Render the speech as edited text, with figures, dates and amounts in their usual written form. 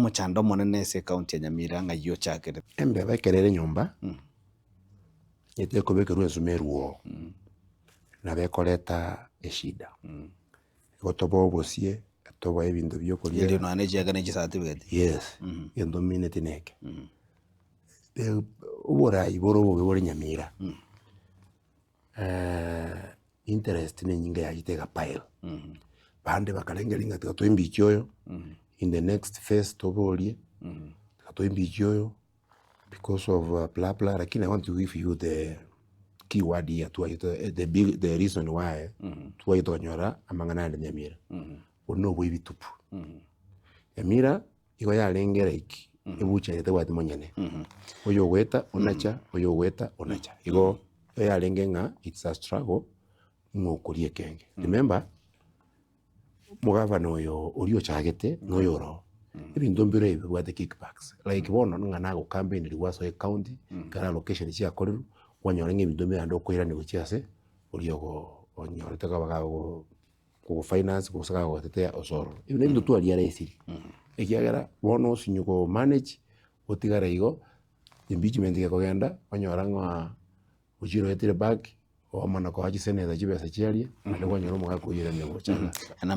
umuchando monene ase county ya Nyamira ng'ayio ochakere. Embe bekerere nyomba yete kubekerwa ensumeruo na bekoreta eshida gotoba obosie toba ebinto byokoria Yeli no ane jagane certificate. yes yendo mine tineke uborai boro bori Nyamira interest ni nyinga ya itega pile bande bakalengelinga twimbi kyoyo in the next phase toborie twimbi kyoyo because of blah blah, lakini I want to give you the keyword here to the reason why tuwaitonyora amangana ya Nyamira ono bwe bitupu Nyamira igo yarengera iki ibucha yete wati monyene oyo weta onacha oyo weta onacha igo yarengenga it's a struggle ngokurie kenge remember mugavana oyo orio chagete noyoro ebintu mbire bwate kickbacks like bono ngana go campaign liwaso e county kana location cia koriru wanyora ebintu mbire ando koira ni guchiase orio go onyorete kabaga go finance go saka go tetea osoro ibintu bintu twali ara isiri ekiagera bono sinyuko manage otigara igo impeachment ke kogenda wanyora ngwa ujiro etire back o mana ko haji seneta jibesa chiarie ande wanyora muga kuyira ne gochana